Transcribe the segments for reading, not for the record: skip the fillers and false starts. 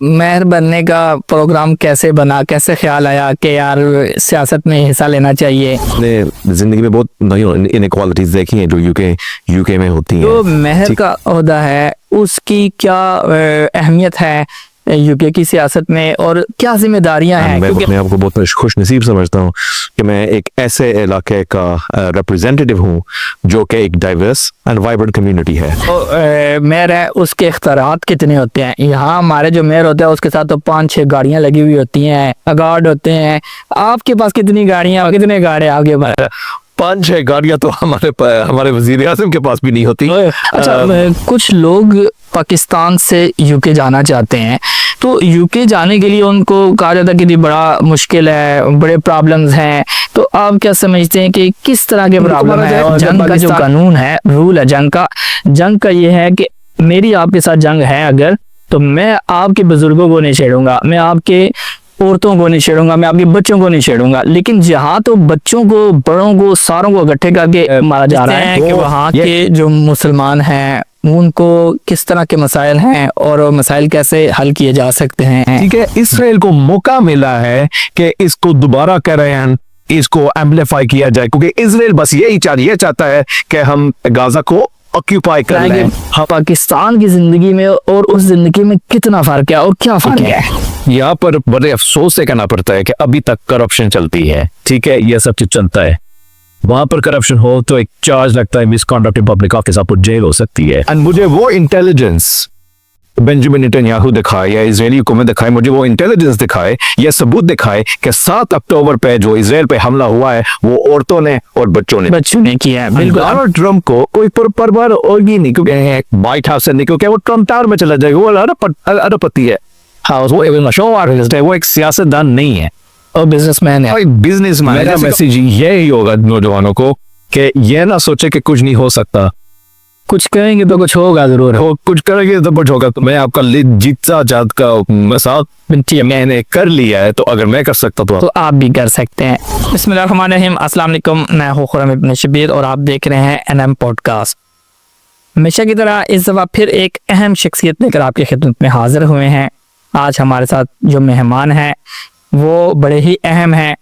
Mayor बनने का programme कैसे बना, कैसे ख्याल आया कि यार सियासत में हिस्सा लेना चाहिए? मैंने जिंदगी में बहुत इनइक्वालिटीज देखी हैं जो यूके में होती हैं। जो मेयर का ओहदा है उसकी क्या अहमियत है यूके की सियासत में और क्या जिम्मेदारियां हैं? मैं अपने आप को बहुत खुश नसीब समझता हूँ कि मैं एक ऐसे इलाके का रिप्रेजेंटेटिव हूँ जो कि एक डाइवर्स एंड वाइब्रेंट कम्युनिटी है। तो मेयर है उसके इख्तियारात कितने होते हैं? यहाँ हमारे जो मेयर होता है उसके साथ तो 5-6 गाड़ियां लगी हुई होती हैं, गार्ड होते हैं। आपके पास कितनी गाड़ियां, कितने गार्ड है आपके पास? 5-6 गाड़ियां तो हमारे वजीर आज़म के पास भी नहीं होती। अच्छा, कुछ लोग पाकिस्तान से यूके जाना चाहते हैं, तो यूके जाने के लिए उनको कहा जाता है कि बड़ा मुश्किल है, बड़े प्रॉब्लम्स हैं। तो आप क्या समझते हैं कि किस तरह के प्रॉब्लम है? और जंग का जो कानून है, रूल है जंग का ये है कि मेरी आपके साथ जंग है अगर, तो मैं आपके बुजुर्गों को नहीं छेड़ूंगा, मैं आपके औरतों को नहीं छेड़ूंगा, मैं आपके बच्चों को नहीं छेड़ूंगा। लेकिन जहाँ तो बच्चों को, बड़ों को, सारों को इकट्ठे करके मारा जा रहा है कि वहाँ के जो मुसलमान हैं उनको किस तरह के मसाइल हैं और मसाइल कैसे हल किए जा सकते हैं। ठीक है, इसराइल को मौका मिला है कि इसको दोबारा करें, इसको एम्पलीफाई किया जाए, क्योंकि इसराइल बस यही चाहता है कि हम गाजा को ऑक्यूपाई कर लें। पाकिस्तान की जिंदगी में और उस जिंदगी में कितना फर्क है और क्या फर्क है? यहाँ पर बड़े अफसोस से कहना पड़ता है कि अभी तक करप्शन चलती है। ठीक है, यह सब चीज चलता है। वहां पर करप्शन हो तो एक चार्ज लगता है मिसकंडक्ट इन पब्लिक ऑफिस, आपको जेल हो सकती है। एंड मुझे वो इंटेलिजेंस बेंजामिन नेतन्याहू दिखाए या इजरायली हुकूमत दिखाए, मुझे वो इंटेलिजेंस दिखाए या सबूत दिखाए कि 7 अक्टूबर पे जो इजराइल पे हमला हुआ है वो औरतों ने और बच्चों ने किया है। बिल्कुल, डोनाल्ड ट्रंप को कोई परवाह होगी नहीं, क्योंकि व्हाइट हाउस से नहीं, क्योंकि वो ट्रंप टावर में चला जाएगा, वो अरबपति है। हाउस वो एक सियासतदान नहीं है और बिजनेसमैन है, बिजनेसमैन। मेरा मैसेज यही होगा नौजवानों को कि ये ना सोचे कि कुछ नहीं हो सकता, कुछ करेंगे तो कुछ होगा जरूर, कुछ करेंगे तो कुछ होगा। तो मैं आपका जीता जात का मसाल मैंने कर लिया है, तो अगर मैं कर सकता तो आप भी कर सकते हैं। बिस्मिल्लाहिर्रहमानिर्रहीम, अस्सलाम वालेकुम, मैं हूं खुर्रम इब्न शबीर और आप देख रहे हैं एनएम पॉडकास्ट। हमेशा की तरह इस दफा फिर एक अहम शख्सियत लेकर आपकी खिदमत में हाजिर हुए हैं। आज हमारे साथ जो मेहमान हैं वो बड़े ही अहम हैं,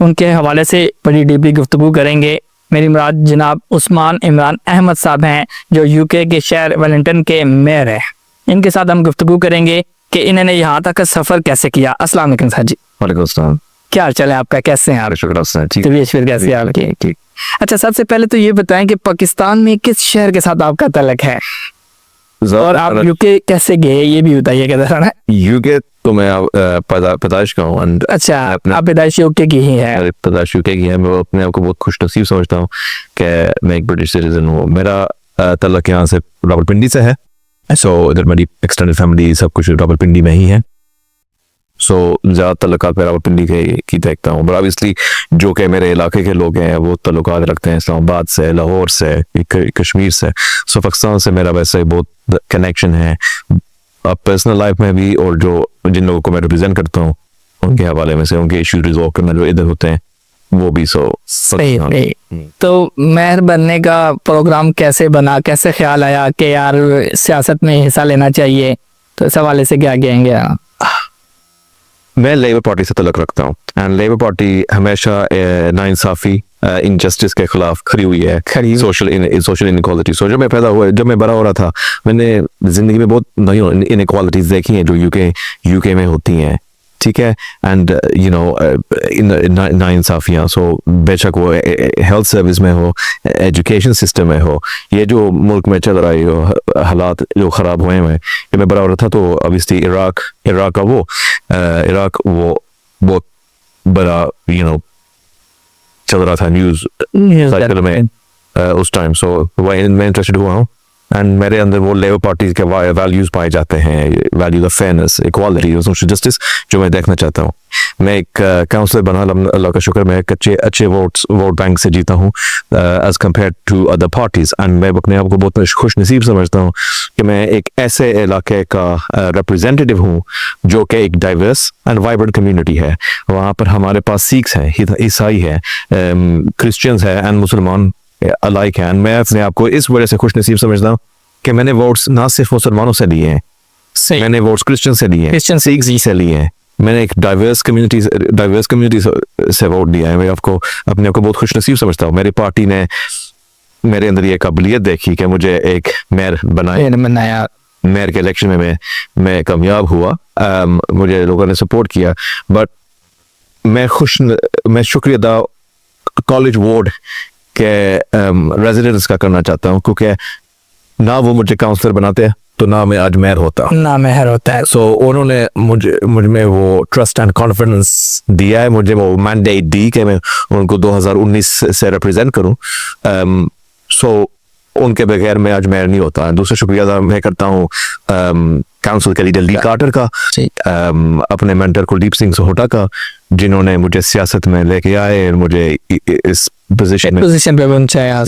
उनके हवाले से बड़ी डीपली गुफ्तगू करेंगे। मेरी मुराद जनाब उस्मान इमरान अहमद साहब हैं जो यूके के शहर वेलिंगटन के मेयर हैं। इनके साथ हम गुफ्तगू करेंगे कि इन्होंने यहाँ तक का सफ़र कैसे किया। अस्सलाम वालेकुम सर जी। वालेकुम अस्सलाम। क्या हाल चाल है आपका, कैसे हैं आप? शुक्र कैसे आपके? अच्छा, सबसे पहले तो ये बताएं कि पाकिस्तान में किस शहर के साथ आपका तल्लुक है और आप यूके कैसे गए, ये भी बताइए। क्या यूके तो मैं पैदाइश का हूँ। अच्छा, आप पैदाइश यूके की ही है? पैदाइश यूके की है। मैं अपने आप को बहुत खुश नसीब समझता हूँ कि मैं एक ब्रिटिश सिटीजन हूँ। मेरा तल्लुक यहाँ से रावलपिंडी से है। सो इधर मेरी एक्सटेंडेड फैमिली सब कुछ रावलपिंडी में ही है। सो ज़्यादा तल्लुकात मैं रावलपिंडी की देखता हूँ, बट ऑब्वियसली जो कि मेरे इलाके के लोग हैं वो तल्लुकात रखते हैं इस्लामाबाद से, लाहौर से, कश्मीर से। सो पाकिस्तान से मेरा वैसे बहुत कनेक्शन है पर्सनल लाइफ में भी, और जो जिन लोगों को मैं रिप्रेजेंट करता हूँ उनके हवाले में से, उनके इशू रिजॉल्व करना जो इधर होते हैं वो भी। सही। तो मेयर बनने का प्रोग्राम कैसे बना, कैसे ख्याल आया कि यार सियासत में हिस्सा लेना चाहिए? तो इस हवाले से क्या कहेंगे? मैं लेबर पार्टी से तल्लुक रखता हूँ एंड लेबर पार्टी हमेशा नाइंसाफी, इनजस्टिस के खिलाफ खड़ी हुई है, सोशल इनइक्वालिटी। सो जब मैं पैदा हुआ, जब मैं बड़ा हो रहा था, मैंने जिंदगी में बहुत इनइक्वालिटीज देखी हैं जो यूके में होती हैं। ठीक है, एंड यू नो नाइंसाफियाँ। सो बेशक वो हेल्थ सर्विस में हो, एजुकेशन सिस्टम में हो, ये जो मुल्क में चल रही हो हालात जो ख़राब हुए हैं। जब मैं बड़ा हो रहा था तो ऑब्वियसली इराक वो बहुत बड़ा चल रहा था न्यूज़ साइकिल में उस टाइम। सो मैं इंटरेस्टेड हुआ हूँ एंड मेरे अंदर वो लेबर पार्टी के वैल्यूज पाए जाते हैं, values of fairness, equality, social justice, जो मैं देखना चाहता हूँ। मैं एक काउंसलर बना, अल्लाह का शुक्र, मैं अच्छे वोट बैंक से जीता हूँ as compared to other parties. And मैं अपने आप को बहुत खुश नसीब समझता हूँ कि मैं एक ऐसे इलाके का रिप्रेजेंटेटिव हूँ जो कि एक डाइवर्स एंड वाइब्रेंट कम्युनिटी है। वहाँ पर हमारे पास सिख्स हैं, ईसाई है, क्रिश्चियंस है एंड मुसलमान अलाइक है। मैं अपने आप को इस वजह से खुश नसीब समझता हूँ कि मैंने वोट्स ना सिर्फ मुसलमानों से लिए हैं सही। मैंने वोट्स क्रिश्चियन से लिए हैं, क्रिश्चियन सिख से लिए हैं, मैंने एक डाइवर्स कम्युनिटी से वोट दिया है। मैं अपने आप को बहुत खुशनसीब समझता हूँ। मेरी पार्टी ने मेरे अंदर ये काबिलियत देखी कि मुझे एक मेयर बनाया, मेयर के इलेक्शन में मैं कामयाब हुआ। मुझे लोगों ने सपोर्ट किया, बट मैं शुक्रिया कॉलेज वार्ड के रेजिडेंट्स का करना चाहता हूँ, क्योंकि ना वो मुझे काउंसलर बनाते हैं तो ना मैं आज मेयर होता, ना मेयर होता है। सो उन्होंने मुझ में वो ट्रस्ट एंड कॉन्फिडेंस दिया है, मुझे वो मैंडेट दी कि मैं उनको 2019 से रिप्रेजेंट करूं। सो उनके बगैर मैं आज मेयर नहीं होता। दूसरा शुक्रिया मैं करता हूँ काउंसिल के लीडर ली कार्टर का, अपने मेंटर कुलदीप सिंह सोहटा का, जिन्होंने मुझे सियासत में लेके आए और मुझे इस पोजीशन पे पहुंचाया।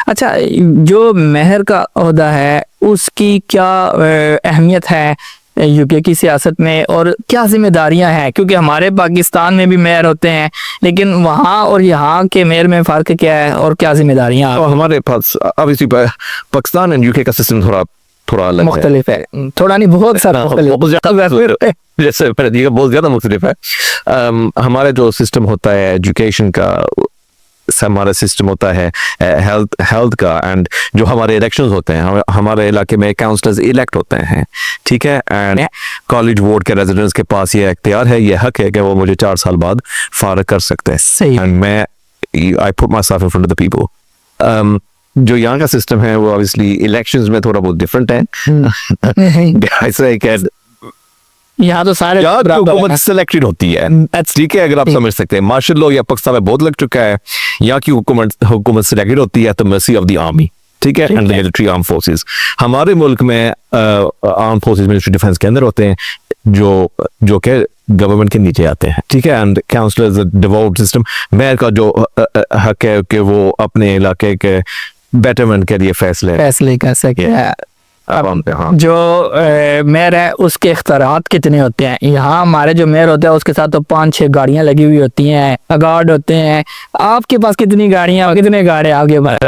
अच्छा, जो मेयर का ओहदा है उसकी क्या अहमियत है यूके की सियासत में, और क्या जिम्मेदारियां हैं? क्योंकि हमारे पाकिस्तान में भी मेयर होते हैं, लेकिन वहाँ और यहाँ के मेयर में फ़र्क क्या है और क्या जिम्मेदारियां? तो हमारे पास ऑब्वियसली पाकिस्तान एंड यूके का सिस्टम थोड़ा अलग मुख्तलिफ है, थोड़ा नहीं बहुत सारा जैसे बहुत ज्यादा मुख्तलिफ है। हमारे जो सिस्टम होता है एजुकेशन का, हमारा सिस्टम होता है हेल्थ का, एंड जो हमारे इलेक्शंस होते हैं, हमारे इलाके में काउंसलर्स इलेक्ट होते हैं, ठीक है। एंड कॉलेज वार्ड के रेजिडेंट्स के पास ये इख्तियार है, ये हक है कि वो मुझे 4 साल बाद फारग कर सकते हैं। सही। And I put my self in front of the people. जो यहाँ का सिस्टम है वो ऑब्वियसली इलेक्शंस में थोड़ा बहुत डिफरेंट है। यहाँ तो सारे हुकूमत सिलेक्टेड होती है, ठीक है, अगर आप समझ सकते हैं। मार्शल लॉ या पाकिस्तान में बहुत लग चुका है। यहाँ की हुकूमत सिलेक्टेड होती है तो मर्सी ऑफ द आर्मी, ठीक है, and the military arm forces. हमारे मुल्क में आर्म फोर्सेस मिलिट्री डिफेंस के अंदर होते हैं, जो के गवर्नमेंट के नीचे आते हैं, ठीक है। And councillors devolve system. Mayor का जो हक है कि वो अपने इलाके के बेटरमेंट के लिए फैसले कर सकते हैं। हाँ। जो मेयर है उसके इख्तियारात कितने होते हैं? यहाँ हमारे जो मेयर होता है उसके साथ तो 5-6 गाड़ियाँ लगी हुई होती हैं, गार्ड होते हैं। आपके पास कितनी गाड़ियाँ, कितने गार्ड है आपके पास?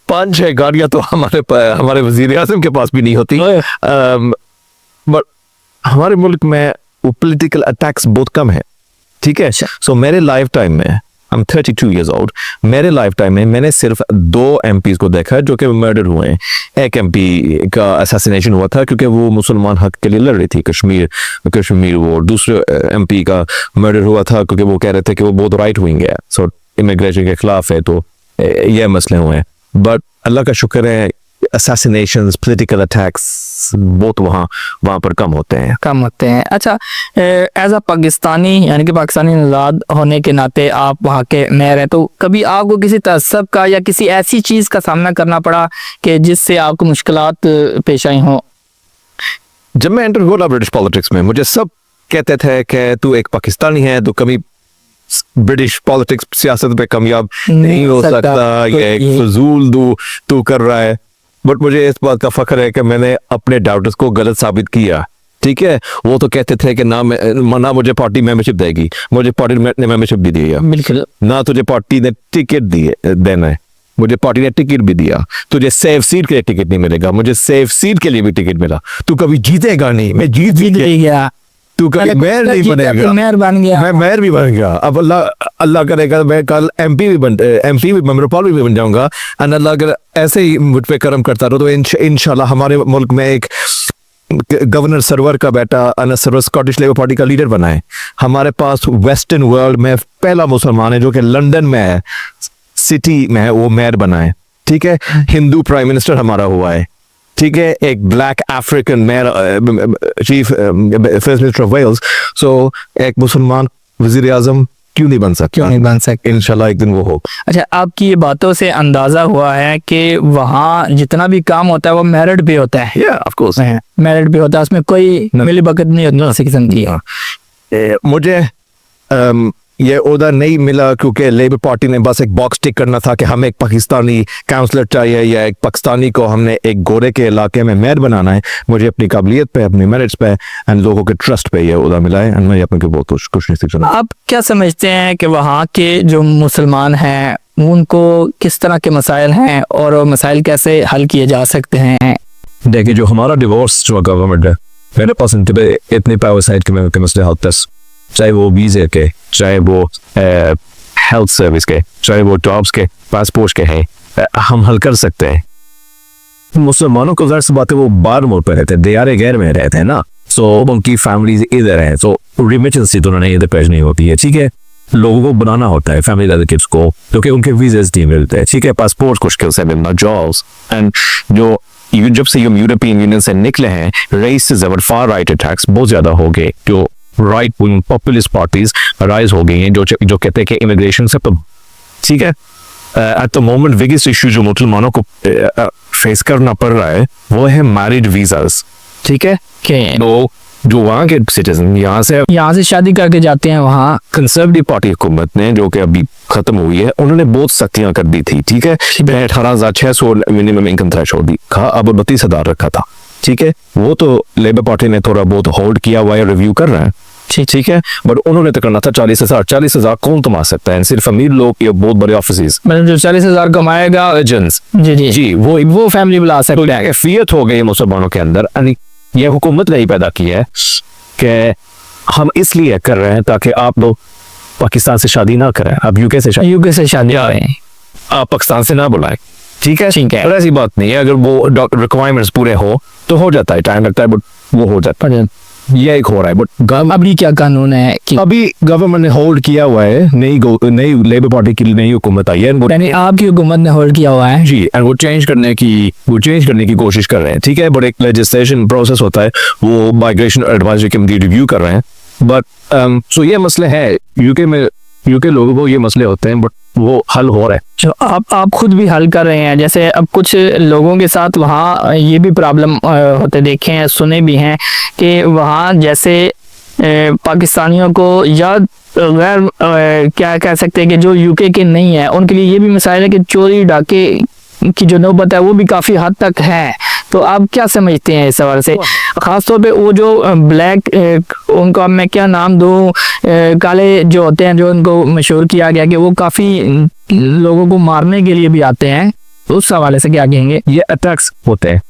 5-6 गाड़ियाँ तो हमारे वजीर आज़म के पास भी नहीं होती। बट हमारे मुल्क में पॉलिटिकल अटैक्स बहुत कम है, ठीक है। सो मेरे लाइफ टाइम में, आई एम 32 years old, मेरे लाइफ टाइम में मैंने सिर्फ 2 MPs को देखा है जो कि मर्डर हुए हैं। एक MP का असैसिनेशन हुआ था क्योंकि वो मुसलमान हक के लिए लड़ रही थी, कश्मीर वो। दूसरे MP का मर्डर हुआ था क्योंकि वो कह रहे थे कि वो बहुत राइट विंग है, सो इमिग्रेशन के खिलाफ है, तो ये मसले हुए हैं। बट अल्लाह का शुक्र है, assassinations, political attacks बहुत वहाँ पर कम होते हैं। अच्छा, एज अ पाकिस्तानी, यानी कि पाकिस्तानी नज़ाद होने के नाते आप वहाँ के मेयर हैं, तो कभी आपको किसी तअस्सुब का या किसी ऐसी चीज़ का सामना करना पड़ा कि जिससे आपको मुश्किलात पेश आई हों? जब मैं एंटर हुआ ब्रिटिश पॉलिटिक्स में, मुझे सब कहते थे कि तू एक पाकिस्तानी है, तो कभी ब्रिटिश पॉलिटिक्स सियासत पे कामयाब नहीं हो सकता, ये एक फजूल तू कर रहा है। बट मुझे इस बात का फख्र है कि मैंने अपने डाउटर्स को गलत साबित किया, ठीक है। वो तो कहते थे कि ना मुझे पार्टी मेंबरशिप देगी, मुझे पार्टी ने मेंबरशिप भी दी है, बिल्कुल, ना तुझे पार्टी ने टिकट देना है, मुझे पार्टी ने टिकट भी दिया। तुझे सेफ सीट के लिए टिकट नहीं मिलेगा, मुझे सेफ सीट के लिए भी टिकट मिला। तू कभी जीतेगा नहीं, मैं जीत भी गया। तू कभी मेयर नहीं बनेगा, मेयर बन गया, मैं मेयर भी बन गया। अब अल्लाह करेगा मैं कल MP भी मेंबर पार्लियामेंट भी बन जाऊंगा। एंड अल्लाह अगर ऐसे ही मुझ पे करम करता रहो तो इंशाल्लाह हमारे मुल्क में एक गवर्नर सरवर का बेटा Anas Sarwar Scottish Labour Party का लीडर बना है। हमारे पास वेस्टर्न वर्ल्ड में पहला मुसलमान है जो कि लंदन में है, सिटी में है, वो मेयर बना है, ठीक है। हिंदू प्राइम मिनिस्टर हमारा हुआ है, ठीक है। एक black African mayor, chief first minister of Wales. So एक मुसलमान वजीर आजम क्यों नहीं बन सकता? इंशाल्लाह एक दिन वो हो। अच्छा, आपकी ये बातों से अंदाजा हुआ है कि वहाँ जितना भी काम होता है वो मेरिट पे होता है। ऑफ कोर्स मेरिट पे होता है, उसमें कोई मिलीभगत नहीं होती किसी किस्म की। मुझे ये ओहदा नहीं मिला क्योंकि लेबर पार्टी ने बस एक बॉक्स टिक करना था कि हमें एक पाकिस्तानी काउंसलर चाहिए या एक पाकिस्तानी को हमने एक गोरे के इलाके में मेयर बनाना है। मुझे अपनी काबिलियत पे, अपनी मेरिट्स पे एंड लोगों के ट्रस्ट पे ये ओहदा मिला है, एंड मैं अपने को बहुत खुश नसीब। आप क्या समझते हैं कि वहाँ के जो मुसलमान हैं उनको किस तरह के मसाइल हैं और मसाइल कैसे हल किए जा सकते हैं? देखिए, जो हमारा डिवोर्स जो गवर्नमेंट है मेरे पास इतने पावर साइड के मसले हल तक, चाहे वो वीज़े के, चाहे वो हेल्थ सर्विस के, चाहे वो जॉब्स के, पासपोर्ट के हैं, हम हल कर सकते हैं। मुसलमानों को ज़रा सी बात है, वो बाहर मुल्क पर रहते हैं, दियारे गैर में रहते हैं ना, सो उनकी फैमिलीज इधर है, सो रिमिटेंस तो उन्होंने इधर पेश नहीं होती है, ठीक है। लोगों को बनाना होता है फैमिली वाले किड्स को, क्योंकि उनके वीज़े नहीं मिलते हैं, ठीक है। पासपोर्ट मुश्किल से मिलना, जॉब्स, एंड जो जब से हम यूरोपियन यूनियन से निकले हैं, रेसिज्म और फार राइट अटैक्स बहुत ज्यादा हो गए, जो right wing populist parties rise हो गई हैं, जो कहते हैं कि इमिग्रेशन से, ठीक है। At the moment biggest issue जो मुसलमानों को फेस करना पड़ रहा है वो है मैरिड वीजास, ठीक है। तो जो वहाँ के सिटीजन यहाँ से शादी करके जाते हैं, वहाँ कंजर्वेटिव पार्टी हुकूमत ने, जो कि अभी खत्म हुई है, उन्होंने बहुत सख्तियां कर दी थी, ठीक है। 18,600 मिनिमम इनकम थ्रेशोल्ड दी था, अब 32,000 रखा था, ठीक है। वो तो लेबर पार्टी ने थोड़ा बहुत होल्ड किया हुआ है, रिव्यू कर रहे हैं, ठीक है। बट उन्होंने तो करना था 40,000 कौन कमा सकता है, सिर्फ अमीर लोग या बहुत बड़े ऑफिस, मतलब जो 40,000 कमाएगा एजेंट्स, जी वो फैमिली बुला सकते हैं। कैफियत हो गई मुसलमानों के अंदर, ये हुकूमत ने ही पैदा की है कि हम इसलिए कर रहे हैं ताकि आप लोग पाकिस्तान से शादी ना करें, आप यूके से शादी करें, आप पाकिस्तान से ना बुलाएं, ठीक है। और ऐसी बात नहीं है, अगर वो रिक्वायरमेंट्स पूरे हो जाता है, टाइम लगता है बट वो हो जाता है, ये एक हो रहा है। बट अभी क्या कानून है कि अभी गवर्नमेंट ने होल्ड किया हुआ है, नई लेबर पार्टी की नई हुकूमत आई है, यानी आपकी हुकूमत ने होल्ड किया हुआ है जी, एंड वो चेंज करने की कोशिश कर रहे हैं, ठीक है। बट एक लेजिस्लेशन प्रोसेस होता है, वो माइग्रेशन एडवाइजरी कमेटी रिव्यू कर रहे हैं, बट सो ये मसले है यूके लोगों को, ये मसले होते हैं, बट वो हल हो रहा है। जो आप खुद भी हल कर रहे हैं, जैसे अब कुछ लोगों के साथ वहाँ ये भी प्रॉब्लम होते देखे हैं, सुने भी हैं कि वहाँ जैसे पाकिस्तानियों को या गैर क्या कह सकते हैं कि जो यूके के नहीं है, उनके लिए ये भी मसाइल है कि चोरी डाके की जो नौबत है वो भी काफ़ी हद तक है। तो आप क्या समझते हैं इस सवाल से, ख़ासतौर पे वो जो ब्लैक, उनका मैं क्या नाम दूँ, काले जो होते हैं, जो उनको मशहूर किया गया कि वो काफ़ी लोगों को मारने के लिए भी आते हैं, उस हवाले से क्या कहेंगे? ये अटैक्स होते हैं,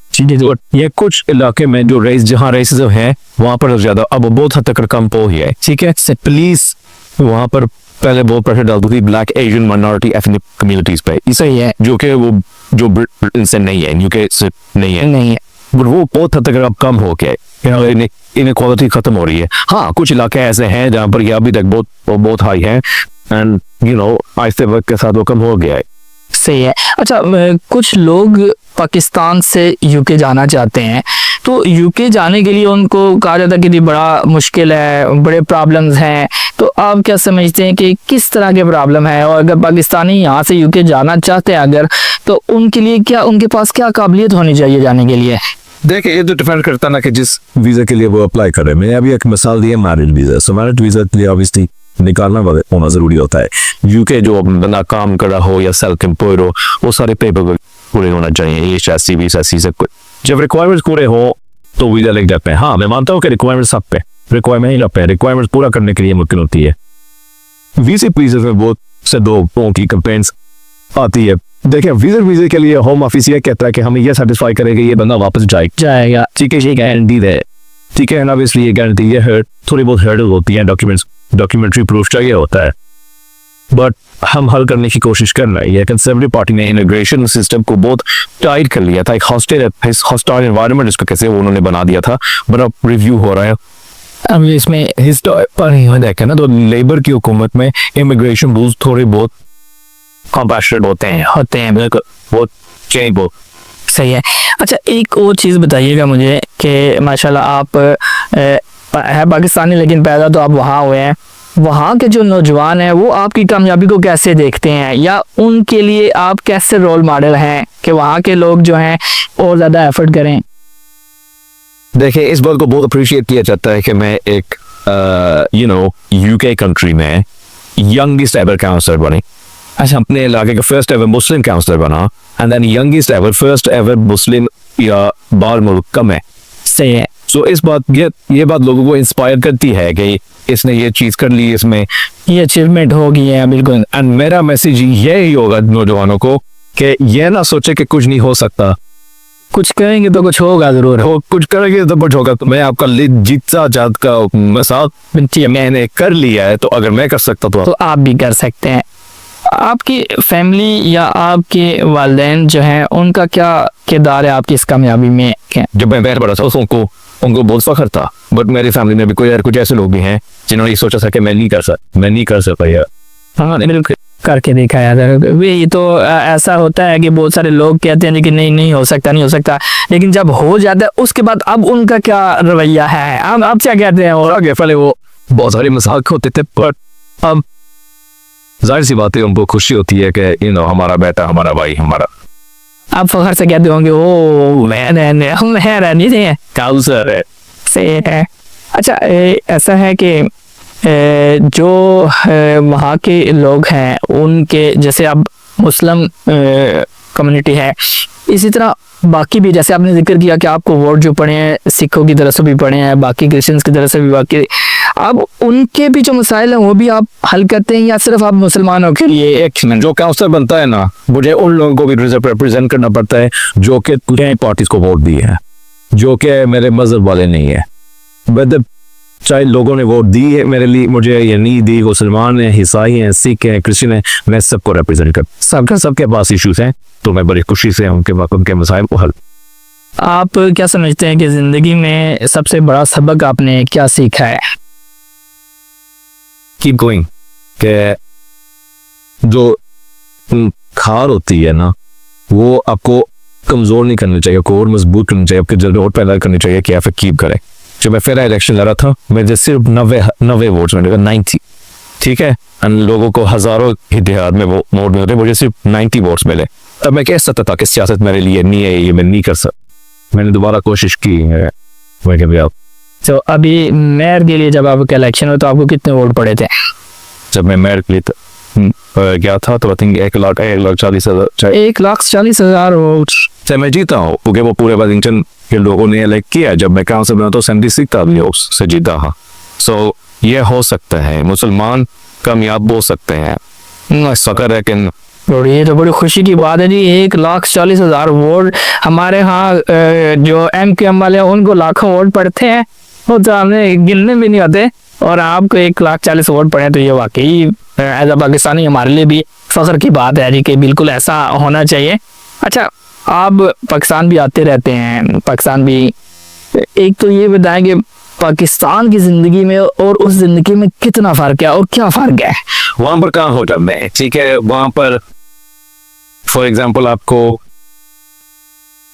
ये कुछ इलाके में जो जहाँ रेसिज्म है वहाँ पर ज़्यादा, अब बहुत हद तक कम हो गया है, ठीक है। पुलिस वहाँ पर पहले बहुत प्रेशर डालती थी black, Asian, minority, ethnic communities पे, सही है, जो कि वो जो ब्रिटेन से नहीं है, यूके से नहीं है, बट वो बहुत हद तक अब कम हो गया है, इनक्वालिटी खत्म हो रही है। हाँ, कुछ इलाके ऐसे हैं जहाँ पर ये अभी तक बहुत हाई है, एंड आहिस्ते वक्त के साथ वो कम हो गया है। सही है। अच्छा, कुछ लोग पाकिस्तान से यूके जाना चाहते हैं, तो यूके जाने के लिए उनको कहा जाता है कि बड़ा मुश्किल है, बड़े प्रॉब्लम्स हैं, तो आप क्या समझते हैं कि किस तरह के प्रॉब्लम है, और अगर पाकिस्तानी यहाँ से यूके जाना चाहते हैं अगर, तो उनके लिए क्या, उनके पास क्या काबिलियत होनी चाहिए जाने के लिए? देखिए, ये तो डिपेंड करता ना कि जिस वीज़ा के लिए वो अप्लाई कर रहे हैं। मैंने अभी एक मिसाल दी है मैरिड वीज़ा, सो मैरिड वीज़ा के लिए ऑब्वियसली निकालना होना ज़रूरी होता है। यूके जो बंदा काम कर रहा हो या सेल्फ एम्प्लॉयड हो, वो सारे पेपर पूरे होना चाहिए, HSC, VSC सब कुछ। जब रिक्वायरमेंट्स पूरे हो तो वीज़ा लग जाते हैं। हाँ, मैं मानता हूँ कि रिक्वायरमेंट सब पे रिक्वायरमेंट ही लगते हैं, रिक्वायरमेंट्स पूरा करने के लिए मुमकिन होती है। वीज़ा में बहुत से दो की कंप्लेंट्स आती है। देखिए, वीज़ा के लिए होम ऑफिस ये कहता है कि हमें ये सेटिस्फाई करेगा ये बंदा वापस जाएगा, ठीक है, ये गारंटी है, ठीक है। ऑब्वियसली ये गारंटी ये थोड़ी बहुत हर्डल होती है, डॉक्यूमेंट्री प्रूफ चाहिए होता है, बट हम हल करने की कोशिश कर रहे हैं। कंजर्वेटिव पार्टी ने इमिग्रेशन सिस्टम को बहुत टाइट कर लिया था, एक हॉस्टाइल एनवायरनमेंट इसको कैसे उन्होंने बना दिया था, बट अब रिव्यू हो रहा है। अब इसमें देखा ना, तो लेबर की हुकूमत में इमिग्रेशन रूल्स थोड़े बहुत कॉम्पैशनेट होते हैं, बिल्कुल बहुत चेंज बहुत सही है। अच्छा, एक और चीज़ बताइएगा मुझे कि माशाल्लाह आप है पाकिस्तानी लेकिन पैदा तो आप वहाँ हुए हैं, वहाँ के जो नौजवान हैं वो आपकी कामयाबी को कैसे देखते हैं, या उनके लिए आप कैसे रोल मॉडल हैं कि वहाँ के लोग जो हैं और ज़्यादा एफर्ट करें? देखिए, इस बात को बहुत अप्रिशिएट किया जाता है कि मैं एक यूके कंट्री में यंगेस्ट एवर काउंसलर बने। अच्छा, अपने इलाके का फर्स्ट एवर मुस्लिम काउंसलर बना, and then youngest ever first ever Muslim या बाल मुल्क का मैं। सही है। सो इस बात ये बात लोगों को इंस्पायर करती है कि इसने ये चीज़ कर ली, इसमें ये अचीवमेंट हो गई है, बिल्कुल। एंड मेरा मैसेज यही होगा नौजवानों को कि ये ना सोचे कि कुछ नहीं हो सकता, कुछ करेंगे तो कुछ होगा जरूर। वो कुछ करेंगे तो कुछ होगा। तो मैं आपका जीता जात का मसाल मैंने कर लिया है, तो अगर मैं कर सकता तो आप भी कर सकते हैं। आपकी फैमिली या आपके वालिदैन जो हैं उनका क्या किरदार है आपकी इस कामयाबी में? क्या जब मैं बाहर बड़ा था उनको बहुत फख्र था, बट मेरी फैमिली में भी कुछ ऐसे लोग भी हैं जिन्होंने ये सोचा था कि मैं नहीं कर सकता यार। हाँ, बिल्कुल करके देखा यार। ये तो ऐसा होता है कि बहुत सारे लोग कहते हैं कि नहीं हो सकता, लेकिन जब हो जाता है उसके बाद अब उनका क्या रवैया है, आप क्या कहते हैं? और आगे पहले वो बहुत सारे मजाक होते थे, पर अब जाहिर सी बात है उनको खुशी होती है कि हमारा बेटा, हमारा भाई, हमारा। आप फखर से कहते होंगे ओ मैं रहनी चाहिए काउंसलर है से है। अच्छा, ऐसा है कि जो वहाँ के लोग हैं उनके जैसे अब मुस्लिम कम्युनिटी है, इसी तरह बाकी भी, जैसे आपने जिक्र किया कि आपको वोट जो पड़े हैं सिखों की तरफ से भी पड़े हैं, बाकी क्रिश्चियंस की तरफ से भी, बाकी अब उनके भी जो मसाइल हैं वो भी आप हल करते हैं या सिर्फ आप मुसलमानों के लिए? एक जो काउंसलर बनता है ना, मुझे उन लोगों को भी रिप्रेजेंट करना पड़ता है जो कि कुछ पार्टीज को वोट दी है, जो कि मेरे मजहब वाले नहीं है। बट चाहे लोगों ने वोट दी है मेरे लिए, मुझे ये नहीं दी, मुसलमान हैं, ईसाई हैं, सिख हैं, क्रिश्चियन हैं, मैं सबको रिप्रेजेंट कर सबके पास इश्यूज हैं, तो मैं बड़ी खुशी से उनके मसाइल को हल। आप क्या समझते हैं कि जिंदगी में सबसे बड़ा सबक आपने क्या सीखा है? कीप गोइंग, के जो खार होती है ना वो आपको कमजोर नहीं करनी चाहिए, आपको और मजबूत करनी चाहिए, आपके जल्द और पैदा करनी चाहिए कि आप कीप करें। जब मैं फिर इलेक्शन लड़ा था मुझे सिर्फ 90 वोट्स मिले, 90, ठीक है, लोगों को हजारों हिदायत में वो वोट मिलते, मुझे सिर्फ 90 वोट्स मिले। तब मैं कह सकता था कि सियासत मेरे लिए नहीं है, ये मैं नहीं कर सकता। मैंने दोबारा कोशिश की है। तो अभी मेयर के लिए जब आपका इलेक्शन हो तो आपको कितने वोट पड़े थे? जब मैं मेयर के लिए गया था तो आई थिंक 1,40,000 1,40,000 वोट से मैं जीता हूँ, क्योंकि वो पूरे वाशिंगटन के लोगों ने इलेक्ट किया। जब मैं काउंसिल बना तो 76,000 से जीता था। सो ये हो सकता है, मुसलमान कामयाब हो सकते हैं। फकर है कि ये तो बड़ी खुशी की बात है जी। 1,40,000 वोट हमारे यहाँ जो MQM वाले हैं उनको लाखों वोट पड़ते हैं, वो तो हमें गिनने भी नहीं होते, और आपको 1,40,000 वोट पड़े तो ये वाकई एज अ पाकिस्तानी हमारे लिए भी फख्र की बात है जी कि बिल्कुल ऐसा होना चाहिए। अच्छा, आप पाकिस्तान भी आते रहते हैं, पाकिस्तान भी, एक तो ये बताएं कि पाकिस्तान की जिंदगी में और उस जिंदगी में कितना फर्क है और क्या फर्क है? वहां पर कहाँ हो जाता है, ठीक है, वहां पर फॉर एग्जाम्पल आपको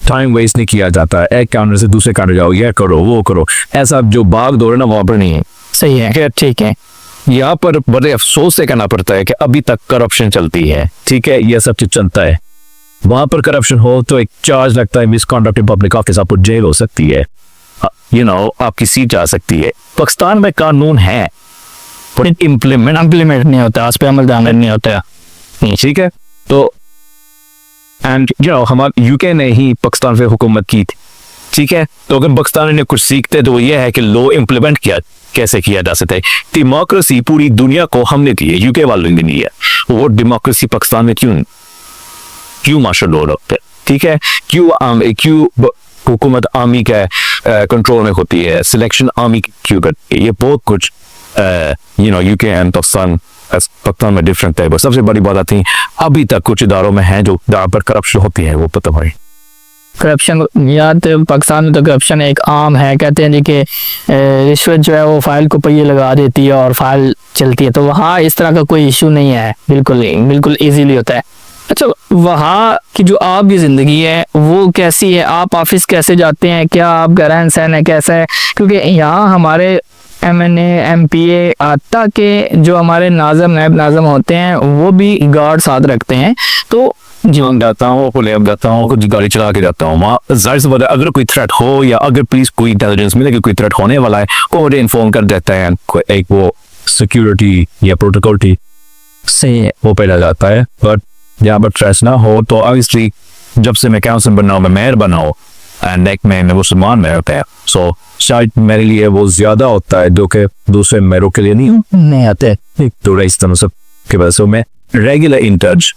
टाइम वेस्ट नहीं किया जाता, एक काउंटर से दूसरे काउंटर जाओ, ये करो वो करो, ऐसा जो भाग दौड़ ना वहां पर नहीं है। सही है, ठीक है। यहाँ पर बड़े अफसोस से कहना पड़ता है कि अभी तक करप्शन चलती है, ठीक है, यह सब चीज चलता है। वहां पर करप्शन हो तो एक चार्ज लगता है मिसकंडक्ट इन पब्लिक ऑफिस, आपको जेल हो सकती है, आपकी सीट जा सकती है। पाकिस्तान में कानून है पर इम्प्लीमेंट नहीं होता, उस पर अमल दरामद नहीं होता, ठीक है। तो एंड हमारे यूके ने ही पाकिस्तान पे हुकूमत की थी, ठीक है, तो अगर पाकिस्तान ने कुछ सीखते तो वो ये है कि लॉ इम्प्लीमेंट कैसे किया जा सकता है। डेमोक्रेसी पूरी दुनिया को हमने दी है, यूके वालों ने दी है, वो डेमोक्रेसी पाकिस्तान में क्यों मार्शल लॉ रखते हैं, ठीक है, क्यों हुकूमत आर्मी के कंट्रोल में होती है, सिलेक्शन आर्मी क्यों करती है, ये बहुत कुछ यूके एंड पाकिस्तान में डिफरेंट है। बस सबसे बड़ी बात आती है अभी तक कुछ इदारों में है जहाँ पर करप्शन होती है, वो पता भाई करप्शन, या तो पाकिस्तान में तो करप्शन एक आम है, कहते हैं जी कि रिश्वत जो है वो फाइल को पहिए लगा देती है और फाइल चलती है, तो वहाँ इस तरह का कोई इशू नहीं है, बिल्कुल इजीली होता है। अच्छा, वहाँ की जो आपकी ज़िंदगी है वो कैसी है? आप ऑफिस कैसे जाते हैं, क्या आपका रहन सहन है, कैसा है? क्योंकि यहाँ हमारे MNA MPA आता के जो हमारे नायब नाज़म होते हैं वो भी गार्ड साथ रखते हैं, तो जीवन जाता हूँ, पुलिस जाता हूँ, कुछ गाड़ी चला के जाता हूँ, वहाँ जाहिर सी बात है अगर कोई थ्रेट हो या अगर पुलिस कोई इंटेलिजेंस मिले कि कोई थ्रेट होने वाला है वो मुझे इन्फॉर्म कर देता है, एक वो सिक्योरिटी या प्रोटोकॉल से वो पहला जाता है। बट यहाँ पर थ्रेट ना हो तो ऑब्वियसली जब से मैं काउंसिल बना हूँ, मैं मेयर बना हूँ एंड एक में मुसलमान मेयर होता है, सो शायद मेरे लिए वो ज्यादा होता है जो कि दूसरे मेयरों के लिए नहीं आते, तो इस तरह सब की वजह से मैं रेगुलर इन टच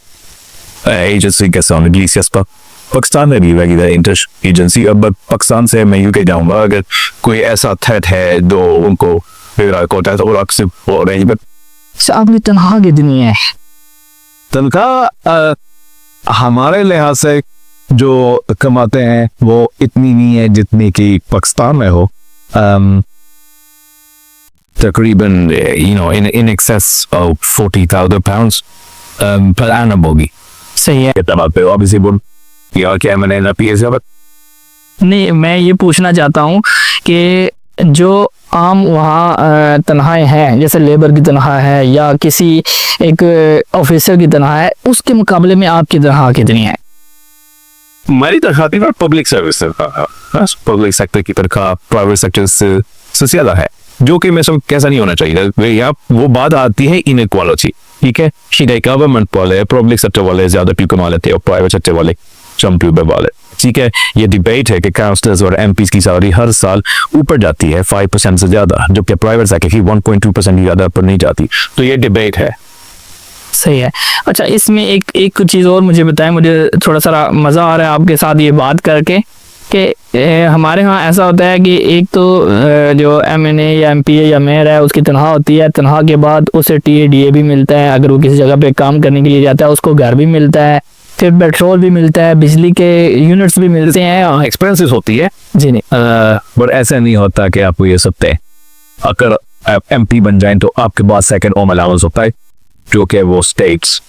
एजेंसी के साथ इग्लेसियास पर पाकिस्तान में भी लगी है इंटर एजेंसी। अब पाकिस्तान से मैं यूके जाऊंगा, अगर कोई ऐसा थ्रेट है जो उनको और अक्सर हो रही है। आपकी तनख्वाह कितनी है? तनख्वाह हमारे लिहाज से जो कमाते हैं वो इतनी नहीं है जितनी कि पाकिस्तान में हो। तकरीबन in excess of 40,000 pounds per annum होगी। सही है। कितना बात पे ऑब्वियसली बोल यार, क्या मैंने ना पीएस नहीं, मैं ये पूछना चाहता हूँ कि जो आम वहाँ तनख्वाहें हैं, जैसे लेबर की तनख्वाह है या किसी एक ऑफिसर की तनख्वाह है, उसके मुकाबले में आपकी तनख्वाह कितनी है? हमारी तनख्वाह पब्लिक सर्विस पब्लिक सेक्टर की तनख्वाह प्राइवेट सेक्टर से ज्यादा है, जो कि मैं सब कैसा नहीं होना चाहिए। यहाँ वो बात आती है इनइक्वालिटी, ठीक है। गवर्नमेंट वाले पब्लिक सेक्टर वाले ज्यादा क्यों कमा लेते हैं और प्राइवेट सेक्टर वाले कम वाले, ठीक है। ये डिबेट है कि काउंसलर्स और एमपीज की सैलरी हर साल ऊपर जाती है 5% से ज्यादा, जबकि प्राइवेट सेक्टर की 1.2% ज्यादा ऊपर नहीं जाती। तो ये डिबेट है। सही है। अच्छा, इसमें एक चीज़ और मुझे बताएं, मुझे थोड़ा सा मज़ा आ रहा है आपके साथ ये बात करके कि हमारे यहाँ ऐसा होता है कि एक तो जो MNA या MPA या मेयर है उसकी तनख्वाह होती है, तनख्वाह के बाद उसे TA भी मिलता है, अगर वो किसी जगह पे काम करने के लिए जाता है उसको घर भी मिलता है, फिर पेट्रोल भी मिलता है, बिजली के यूनिट्स भी मिलते हैं, एक्सपेंसेस होती है जी नहीं। बट ऐसा नहीं होता कि आपको ये सब तय। अगर आप MP बन जाएं तो आपके पास सेकंड होम अलाउंस होता है, जो कि वो स्टेट्स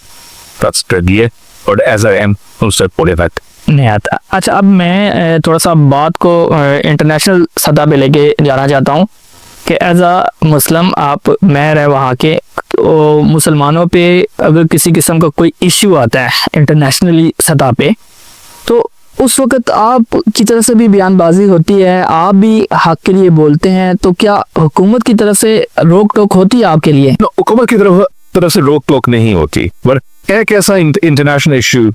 है, और एज एम उससे पूरे वक्त नहीं आता। अच्छा, अब मैं थोड़ा सा बात को इंटरनेशनल सतह पे लेके जाना चाहता हूँ कि एज अ मुस्लिम आप मेयर है वहाँ के, तो मुसलमानों पे अगर किसी किस्म का कोई इश्यू आता है इंटरनेशनली सतह पे, तो उस वक्त आप की तरफ से भी बयानबाजी होती है, आप भी हक के लिए बोलते हैं, तो क्या हुकूमत की तरफ से रोक टोक होती है आपके लिए? हुकूमत की तरफ से रोक टोक नहीं होती, बट एक ऐसा इंटरनेशनल इश्यू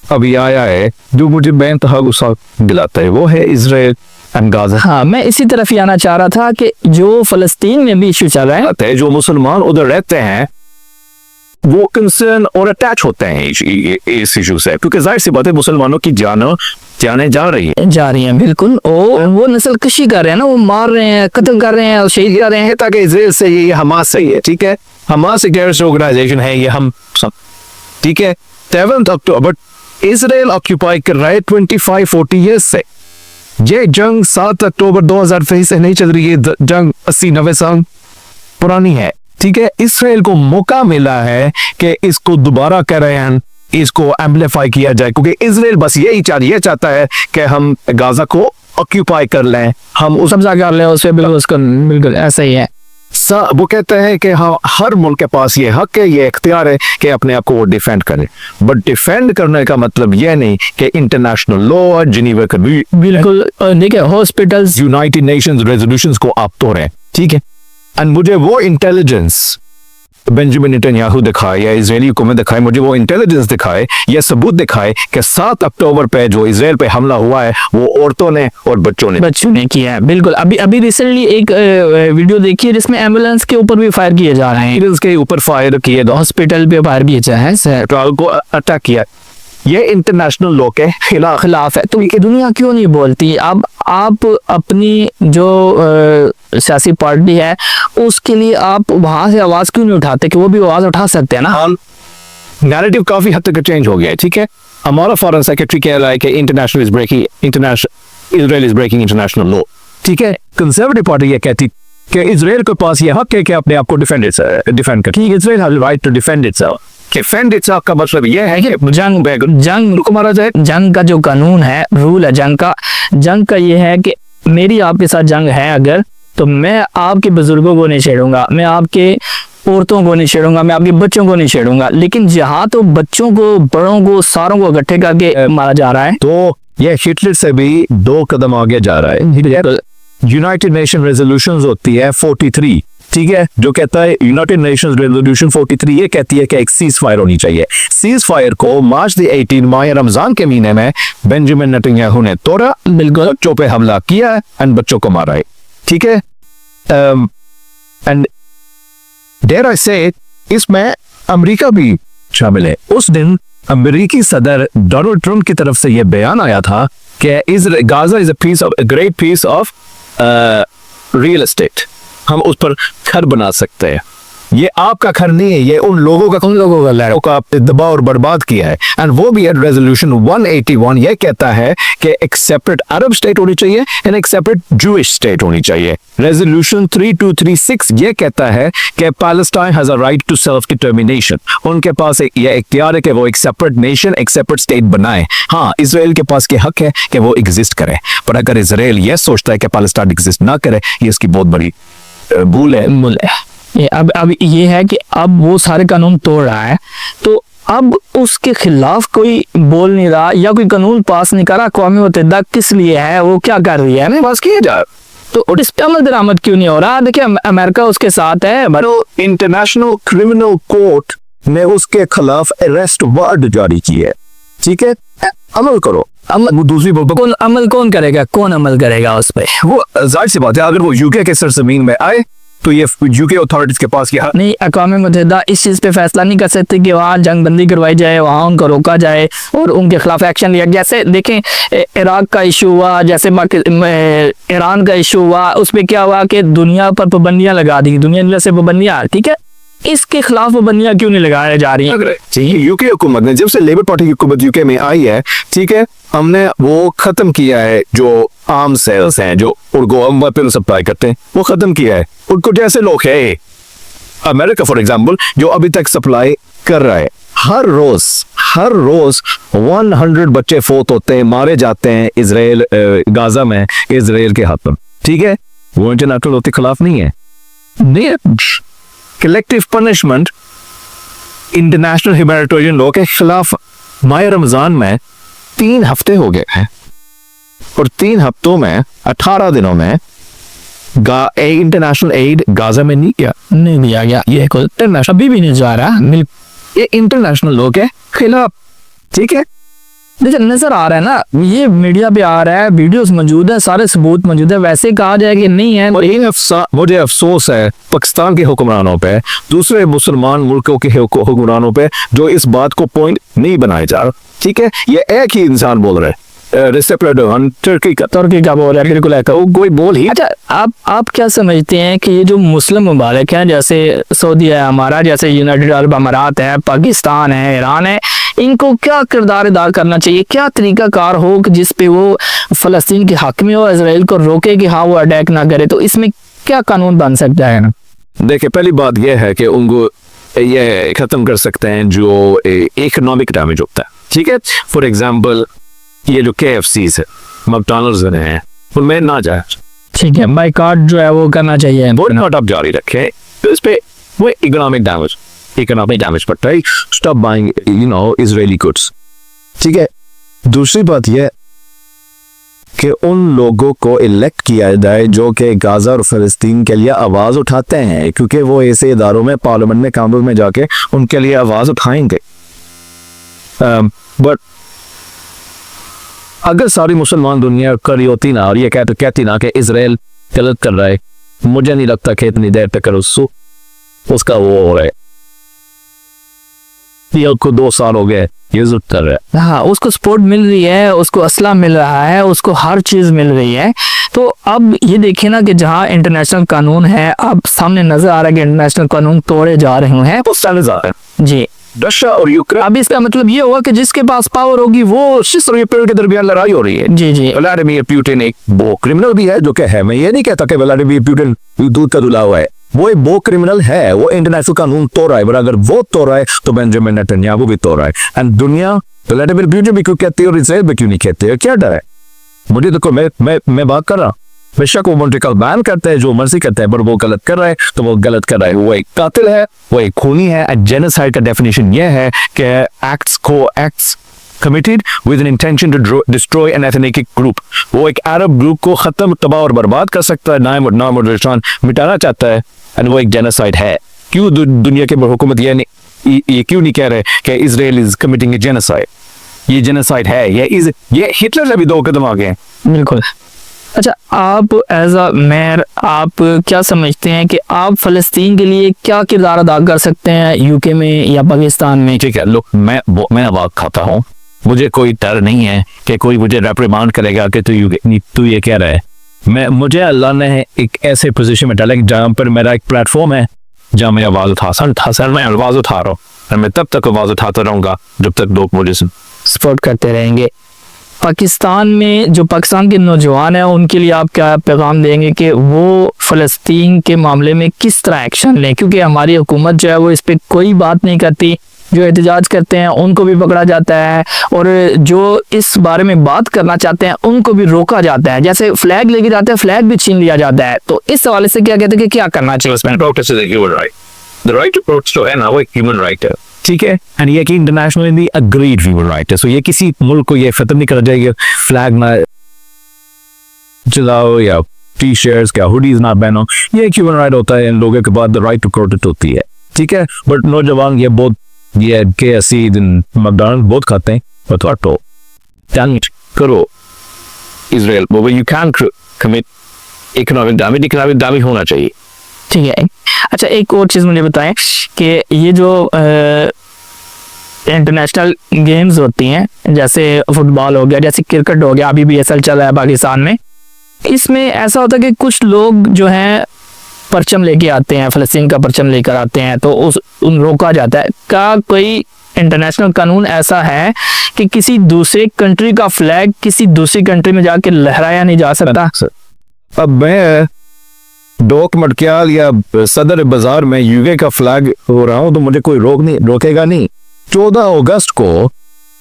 अभी आया है जो मुझे बेइंतहा गुस्सा दिलाता है, वो है इजराइल एंड गाजा। हाँ, मैं इसी तरफ ही आना चाह रहा था कि जो फलस्तीन में भी इश्यू चल रहा है, जो मुसलमान उधर रहते हैं वो कंसर्न और अटैच होते हैं इस इशू से, क्योंकि जाहिर सी बात है मुसलमानों की जाने जा रही है बिल्कुल। वो नस्ल कशी कर रहे हैं ना, वो मार रहे हैं, कत्ल कर रहे हैं और शहीद कर रहे हैं, ताकि इजराइल से ये हमास से ही है, ठीक है। हमास एक टेररिस्ट ऑर्गेनाइजेशन है, ये हम सब, ठीक है। 7 अक्टूबर इजराइल ऑक्यूपाई कर रहा है 25-40 ईयर्स से। ये जंग 7 अक्टूबर 2023 से नहीं चल रही है, जंग 80-90 साल पुरानी है, ठीक है। इजराइल को मौका मिला है कि इसको दोबारा करें, इसको एम्पलीफाई किया जाए, क्योंकि इजराइल बस यही चाहता है कि हम गाजा को ऑक्यूपाई कर लें, हम उस कब्जा कर लें उस पे, बिल्कुल ऐसा ही है। वो कहते हैं कि हाँ, हर मुल्क के पास ये हक है, ये इख्तियार है कि अपने आप को वो डिफेंड करे, बट डिफेंड करने का मतलब ये नहीं कि इंटरनेशनल लॉ, जिनीवा कन्वेंशन, बिल्कुल देखिए, हॉस्पिटल्स, यूनाइटेड नेशंस रेजोल्यूशंस को आप तोड़ें, ठीक है। एंड मुझे वो इंटेलिजेंस बेंजामिन नेतन्याहू दिखाए या इजरायली हुकूमत दिखाए, मुझे वो इंटेलिजेंस दिखाए या सबूत दिखाए कि 7 अक्टूबर पे जो इजराइल पे हमला हुआ है वो औरतों ने और बच्चों ने किया है। बिल्कुल, अभी रिसेंटली एक वीडियो देखी है जिसमें एम्बुलेंस के ऊपर भी फायर किए जा रहे हैं, एम्बुलेंस के ऊपर फायर किए, हॉस्पिटल पे फायर किए जा रहे हैं, ट्राल को अटैक किया। ये इंटरनेशनल लॉ के खिलाफ है। तो ये दुनिया क्यों नहीं बोलती? अब आप अपनी जो सियासी पार्टी है उसके लिए आप वहां से आवाज क्यों नहीं उठाते कि वो भी आवाज उठा सकते हैं ना? नैरेटिव काफी हद तक चेंज हो गया है, ठीक है। हमारा फॉरेन सेक्रेटरी कह रहा है कि Israel is breaking international law, ठीक है। कंजर्वेटिव पार्टी ये कहती कि इजराइल के पास ये हक है कि अपने आप को डिफेंड कर, Israel has right to defend itself. Defend itself का मतलब यह है कि जंग को मारा जाए। जंग का जो कानून है, रूल है जंग का ये है कि मेरी आपके साथ जंग है अगर, तो मैं आपके बुजुर्गों को नहीं छेड़ूंगा, मैं आपके औरतों को नहीं छेड़ूंगा, मैं आपके बच्चों को नहीं छेड़ूंगा। लेकिन जहाँ तो बच्चों को, बड़ों को, सारों को इकट्ठे करके मारा जा रहा है, तो यह हिटलर से भी 2 कदम आगे जा रहा है। यूनाइटेड नेशन रेजोल्यूशंस होती है 43, ठीक है, जो कहता है यूनाइटेड नेशंस रेजोल्यूशन 43 ये कहती है कि एक सीज फायर होनी चाहिए। सीज फायर को मार्च 18 माह रमजान के महीने में बेंजामिन नेतन्याहू ने तोड़ा, बिल्कुल बच्चों पे हमला किया एंड बच्चों को मारा है, ठीक है। एंड डेयर आई से इसमें अमेरिका भी शामिल है। उस दिन अमेरिकी सदर डोनाल्ड ट्रंप की तरफ से यह बयान आया था कि Gaza is a great piece of real estate, हम उस पर घर बना सकते हैं। ये आपका घर नहीं है, ये उन लोगों का दबाव और बर्बाद किया है। एंड वो भी है रेजोल्यूशन 181, ये कहता है कि एक सेपरेट अरब स्टेट होनी चाहिए एंड एक सेपरेट जूइश स्टेट होनी चाहिए। रेजोल्यूशन 3236 ये कहता है कि Palestine has a right to self determination, उनके पास ये इख्तियार है कि वो एक सेपरेट नेशन, एक सेपरेट स्टेट बनाए। हाँ, इसराइल के पास के हक है कि वो एग्जिस्ट करे, पर अगर इसराइल ये सोचता है कि पैलेस्टाइन एग्जिस्ट ना करे, ये इसकी बहुत बड़ी भूल है। ये अब ये है कि अब वो सारे कानून तोड़ रहा है, तो अब उसके खिलाफ कोई बोल नहीं रहा या कोई कानून पास नहीं कर रहा। अक़वाम मुत्तहिदा किस लिए है, वो क्या कर रही है, पास किया जाए, तो इस पे अमल दरामद क्यों नहीं हो रहा? देखिए अमेरिका उसके साथ है, इंटरनेशनल क्रिमिनल कोर्ट ने उसके खिलाफ अरेस्ट वारंट जारी की है, ठीक है, अमल करो। दूसरी कौन करेगा उस पे? वो जाहिर सी बात है, अगर वो यूके के सरजमीन में आए तो ये यूके अथॉरिटीज के पास क्या नहीं, अक़वाम मुत्तहिदा इस चीज़ पे फैसला नहीं कर सकते कि वहाँ जंग बंदी करवाई जाए, वहाँ उनको रोका जाए और उनके खिलाफ एक्शन लिया। जैसे देखें इराक का इशू हुआ, जैसे ईरान का इशू हुआ, उस पर क्या हुआ कि दुनिया पर पाबंदियाँ लगा दी, दुनिया से पाबंदियाँ, ठीक है, इसके खिलाफ पाबंदियाँ क्यों नहीं लगाई जा रही हैं? यूके हुकूमत ने, जब से लेबर पार्टी की हुकूमत यूके में आई है, ठीक है, हमने वो खत्म किया है जो आर्म सेल्स हैं जो उनको वेपन सप्लाई करते हैं, वो खत्म किया है। उनको जैसे लोग है अमेरिका फॉर एग्जांपल, जो अभी तक सप्लाई कर रहा है, हर रोज 100 बच्चे फोत होते हैं, मारे जाते हैं इसराइल गाजा में इसराइल के हाथ पर, ठीक है, वो इंटरनेशनल लॉ के खिलाफ नहीं है। Collective punishment international humanitarian law के खिलाफ माह रमजान में 3 हफ्ते हो गए हैं और 3 हफ्तों में 18 दिनों में इंटरनेशनल एड गाजा में नहीं दिया गया। ये अभी भी नहीं जा रहा, ये इंटरनेशनल लॉ के खिलाफ, ठीक है। देखिए नजर आ रहा है ना, ये मीडिया पे आ रहा है, वीडियोस मौजूद है, सारे सबूत मौजूद है, वैसे कहा जाए कि नहीं है। मुझे अफसोस है पाकिस्तान के हुक्मरानों पे, दूसरे मुसलमान मुल्कों के हुक्मरानों पे, जो इस बात को पॉइंट नहीं बनाए जा रहा, ठीक है। ये एक ही इंसान बोल रहे हैं, तुर्की का बोल रहा है, बिल्कुल कोई बोल ही। अच्छा, आप क्या समझते हैं कि ये जो मुस्लिम ममालिक हैं, जैसे सऊदी है हमारा, जैसे यूनाइटेड अरब अमारात है, पाकिस्तान है, ईरान है, इनको क्या किरदार अदा करना चाहिए? क्या तरीका कार हो कि जिस पे वो फलस्तीन के हक में हो, इजराइल को रोके कि हाँ वो अटैक ना करे? तो इसमें क्या कानून बन सकता है? देखिए, पहली बात यह है कि उनको ये खत्म कर सकते हैं जो इकोनॉमिक डैमेज होता है, ठीक है। फॉर एग्जाम्पल ये जो KFCs है, मैकडॉनल्ड्स हैं, उनमें ना जाए, ठीक है, बाइकॉट जो है वो करना चाहिए, बोयकॉट आप जारी रखें, तो इस पे वो इकोनॉमिक डैमेज पड़ता है। स्टॉप बाइंग इजरायली गुड्स, ठीक है। दूसरी बात यह कि उन लोगों को इलेक्ट किया जाए जो कि गाजा और फलस्तीन के लिए आवाज उठाते हैं, क्योंकि वो ऐसे इदारों में, पार्लियामेंट में, काउंसिल में जाके उनके लिए आवाज उठाएंगे। बट अगर सारी मुसलमान दुनिया करी होती ना और ये कहती ना कि इजराइल गलत कर रहा है, मुझे नहीं लगता कि इतनी देर तक उसका वो हो रहा है। को 2 साल हो गए ये जुट कर रहा है। हाँ, उसको सपोर्ट मिल रही है, उसको असला मिल रहा है, उसको हर चीज मिल रही है। तो अब ये देखिए ना कि जहाँ इंटरनेशनल कानून है, अब सामने नजर आ रहा है कि इंटरनेशनल कानून तोड़े जा रहे हैं जी। रशिया और यूक्रेन, अब इसका मतलब ये होगा कि जिसके पास पावर होगी वो यूक्रेन के दरमियान लड़ाई हो रही है। जी। व्लादिमीर पुतिन एक वो क्रिमिनल भी है जो कि है, मैं ये नहीं कहता कि व्लादिमीर पुतिन दूध का धुला हुआ है, वो एक वो क्रिमिनल है, वो इंटरनेशनल कानून तोड़ रहा है, पर अगर वो तोड़ रहा है तो बेंजामिन नेतन्याहू भी तोड़ रहा है। एंड दुनिया व्लादिमीर पुतिन भी क्यों कहती है और इसराइल भी क्यों नहीं कहते है? क्या डर है? मुझे तो मैं बात कर रहा, बेशक वो पॉलिटिकल बैन करते हैं, जो मर्जी करते हैं, पर वो गलत कर रहा है तो वो गलत कर रहा है। वो एक कातिल है, वो एक खूनी है। जेनोसाइड का डेफिनेशन यह है कि acts committed with an intention to destroy an ethnic group। वो एक अरब ग्रुप को खत्म, तबाह और बर्बाद कर सकता है, नाम और निशान मिटाना चाहता है, एंड वो एक जेनोसाइड है। क्यों दुनिया के हुकूमत ये क्यों नहीं कह रहे कि Israel is committing A genocide? ये जेनोसाइड है, ये हिटलर से भी 2 कदम आगे हैं। बिल्कुल। अच्छा, आप एज अ मेयर आप क्या समझते हैं कि आप फ़लस्तीन के लिए क्या किरदार अदा कर सकते हैं यूके में या पाकिस्तान में? ठीक है, लोग मैं आवाज खाता हूँ, मुझे कोई डर नहीं है कि कोई मुझे रेप्रिमांड करेगा कि तू ये कह रहा है। मुझे अल्लाह ने एक ऐसे पोजीशन में डाला जहाँ पर मेरा एक प्लेटफॉर्म है जहाँ मैं आवाज मैं आवाज उठा रहा हूँ, और मैं तब तक आवाज उठाता रहूंगा जब तक लोग मुझे सपोर्ट करते रहेंगे। पाकिस्तान में जो पाकिस्तान के नौजवान हैं उनके लिए आप क्या पैगाम देंगे कि वो फ़लस्तीन के मामले में किस तरह एक्शन लें, क्योंकि हमारी हुकूमत जो है वो इस पर कोई बात नहीं करती, जो एहतजाज करते हैं उनको भी पकड़ा जाता है और जो इस बारे में बात करना चाहते हैं उनको भी रोका जाता है, जैसे फ्लैग लेके जाते हैं फ्लैग भी छीन लिया जाता है। तो इस हवाले से क्या कहते हैं कि क्या करना चाहिए? ठीक है, एंड ये कि इंटरनेशनली अग्रीड ह्यूमन राइट है, सो ये किसी मुल्क को ये खत्म नहीं कर जाएगी फ्लैग ना जलाओ या टी शर्ट्स क्या हुडीज ना पहनो, ये एक ह्यूमन राइट होता है, इन लोगों के बाद द राइट टू प्रोटेक्ट होती है। ठीक है, बट नौजवान ये बहुत ये KFC मैकडॉनल्ड बहुत खाते हैं, और तो हटो करो इजराइल वो you can commit economic damage होना चाहिए। ठीक है। अच्छा, एक और चीज़ मुझे बताएं कि ये जो इंटरनेशनल गेम्स होती हैं, जैसे फुटबॉल हो गया, जैसे क्रिकेट हो गया, अभी BSL चल रहा है पाकिस्तान में, इसमें ऐसा होता है कि कुछ लोग जो हैं परचम लेके आते हैं, फ़लस्तीन का परचम लेकर आते हैं, तो उन रोका जाता है। क्या कोई इंटरनेशनल कानून ऐसा है कि किसी दूसरे कंट्री का फ्लैग किसी दूसरी कंट्री में जाके लहराया नहीं जा सकता? अब मैं डोक मटक्याल या सदर बाजार में यूके का फ्लैग हो रहा हूं तो मुझे कोई रोकेगा नहीं। 14 अगस्त को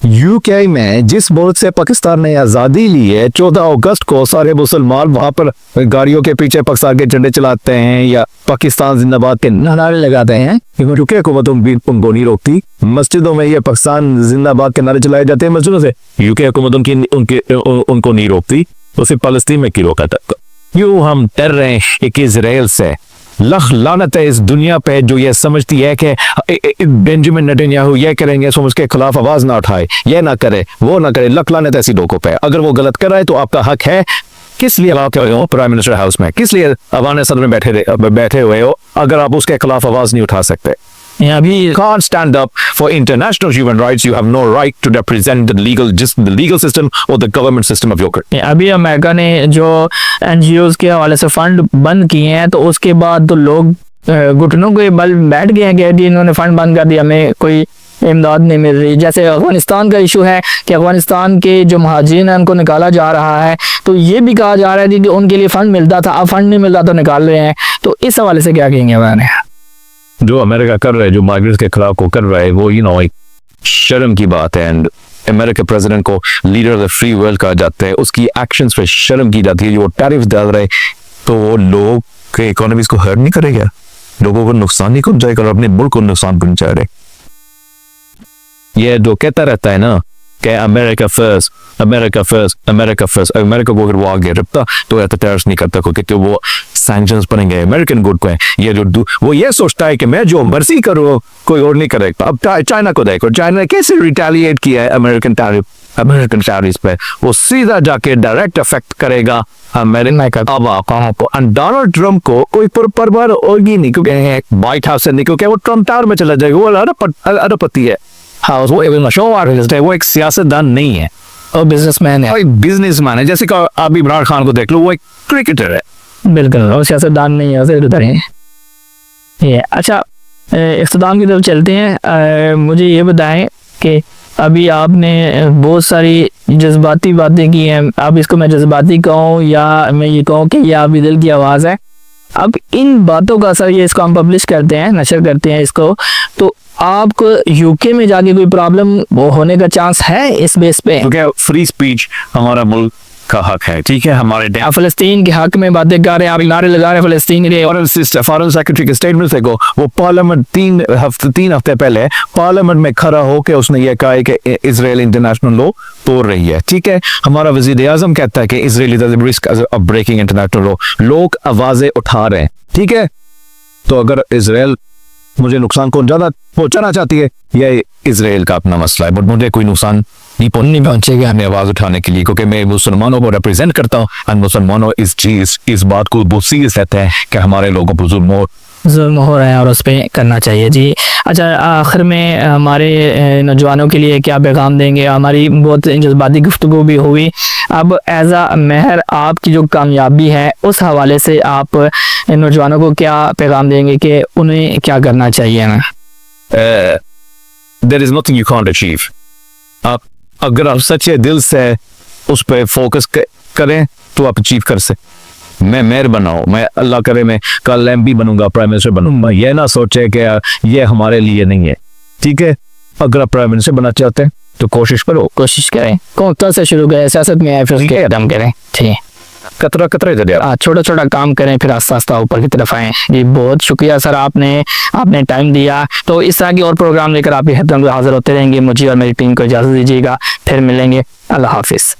यूके में जिस मुल्क से पाकिस्तान ने आज़ादी ली है, 14 अगस्त को सारे मुसलमान वहां पर गाड़ियों के पीछे पाकिस्तान के झंडे चलाते हैं या पाकिस्तान जिंदाबाद के नारे लगाते हैं, यूके हुकूमत उनको नहीं रोकती। मस्जिदों में ये पाकिस्तान जिंदाबाद के नारे चलाए जाते हैं मस्जिदों से, यूके हुकूमत उनको नहीं रोकती, तो सिर्फ फ़लस्तीन में क्यों रोका तक? यूं हम डर रहे हैं एक इजराइल से। लख लानत है इस दुनिया पे जो ये समझती है कि बेंजामिन नेतन्याहू ये करेंगे सो उसके खिलाफ आवाज ना उठाए, ये ना करे वो ना करे। लख लानत ऐसी लोगों पे, अगर वो गलत कर रहा है तो आपका हक है। किस लिए आप हो प्राइम मिनिस्टर हाउस में, किस लिए अवान सदर में बैठे हुए हो अगर आप उसके खिलाफ आवाज नहीं उठा सकते? अभी can't stand up for international human rights, you have no right to represent the legal system or the government system of your country. अभी अमेरिका ने जो NGOs के हवाले से फंड बंद किए हैं, तो उसके बाद तो लोग घुटनों के बल बैठ गए हैं कि इन्होंने फंड बंद कर दिया, हमें कोई इमदाद नहीं मिल रही। जैसे अफगानिस्तान का इशू है कि अफगानिस्तान के जो महाजिन हैं उनको निकाला जा रहा है, तो ये भी कहा जा रहा है कि उनके लिए फंड मिलता था, अब फंड नहीं मिलता तो निकाल रहे हैं। तो इस हवाले से क्या कहेंगे? मैंने जो अमेरिका कर रहा है, जो माइग्रेंट्स के खिलाफ को कर रहा है, वो एक शर्म की बात है। एंड अमेरिका प्रेसिडेंट को leader of the free world कहा जाता है, उसकी एक्शंस पे शर्म की जाती है। जो टैरिफ डाल रहे तो वो लोग के इकोनॉमीज को हर्ट नहीं करेगा, लोगों को नुकसान नहीं पहुंचाएगा और अपने मुल्क को नुकसान पहुंचा रहे। ये जो कहता रहता है ना कि America first, America first, America first, America को अगर वो आगे रखता तो या तो टेररिस्ट नहीं करता, क्योंकि वो सैंक्शंस पड़ेंगे अमेरिकन गुड को है। ये जो वो ये सोचता है कि मैं जो मर्जी करूँ कोई और नहीं करेगा। अब चाइना को देखो, चाइना ने कैसे रिटेलिएट किया है अमेरिकन टैरिफ पे, वो सीधा जाके डायरेक्ट अफेक्ट करेगा अमेरिकन आवाम को। एंड डोनाल्ड ट्रम्प को कोई परवाह होगी नहीं, क्योंकि व्हाइट हाउस से नहीं, क्योंकि वो ट्रम्प टावर में चला जाएगा, वो अरबपति है हाउस, वो एक सियासतदान नहीं है और बिजनेसमैन है, बिजनेसमैन है। जैसे कि आप इमरान खान को देख लो, वो एक क्रिकेटर है। बिल्कुल, और सियासतदान नहीं है, उसे ये। अच्छा, इख्तिताम की तरफ चलते हैं। मुझे ये बताएं कि अभी आपने बहुत सारी जज्बाती बातें की हैं, अब इसको मैं जज्बाती कहूँ या मैं ये कहूँ कि ये आपकी दिल की आवाज़ है। अब इन बातों का असर, ये इसको हम पब्लिश करते हैं, नशर करते हैं इसको, तो आपको यूके में जाके कोई प्रॉब्लम वो होने का चांस है इस बेस पे? क्योंकि फ्री स्पीच हमारा मुल्क का हक है, ठीक है। हमारे आप फलस्तीन के हक में बातें कर रहे हैं, आप नारे लगा रहे हैं फलस्तीन के। फॉरेन सेक्रेटरी के स्टेटमेंट से को वो पार्लियामेंट 3 हफ्ते पहले पार्लियामेंट में खड़ा होकर उसने ये कहा है कि इजराइल इंटरनेशनल लॉ तोड़ रही है, ठीक है। हमारा वजीर आजम कहता है कि Israel is at risk of breaking international law. लोग आवाजें उठा रहे हैं, ठीक है। तो अगर इजराइल मुझे नुकसान पहुंचाना चाहती है, यह इजराइल का अपना मसला है, बट मुझे कोई नुकसान नहीं पहुंचेगा हमें आवाज उठाने के लिए, क्योंकि मैं मुसलमानों को रिप्रेजेंट करता हूँ और मुसलमानों इस बात को बहुत सीरियस लेते हैं कि हमारे लोगों पर जुल्म हो रहा है और उस पर करना चाहिए। जी अच्छा, आखिर में हमारे नौजवानों के लिए क्या पैगाम देंगे? हमारी बहुत जज्बाती गुफ्तगू भी हुई। अब एज आ मेहर आपकी जो कामयाबी है उस हवाले से आप नौजवानों को क्या पैगाम देंगे कि उन्हें क्या करना चाहिए ना? There is nothing you can't achieve. आप अगर आप सच्चे दिल से उस पर फोकस करें तो आप अचीव कर सकते। मैं मेयर बनाऊं, मैं अल्लाह करे मैं कल एमपी बनूंगा, प्राइम मिनिस्टर बनूंगा, ये ना सोचे कि ये हमारे लिए नहीं है। ठीक है, अगर आप प्राइम मिनिस्टर बनना चाहते हैं तो कोशिश करो, कोशिश करें, कौन से शुरू करें, सियासत में आए फिर उसके कदम करें। ठीक, कतरा कतरा जरिया छोटा छोटा काम करें फिर आस्ता आस्ता ऊपर की तरफ आए। जी बहुत शुक्रिया सर, आपने टाइम दिया। तो इस तरह की और प्रोग्राम लेकर आपकी खिदमत में हाजिर होते रहेंगे। मुझे और मेरी टीम को इजाज़त दीजिएगा, फिर मिलेंगे। अल्लाह हाफिज़।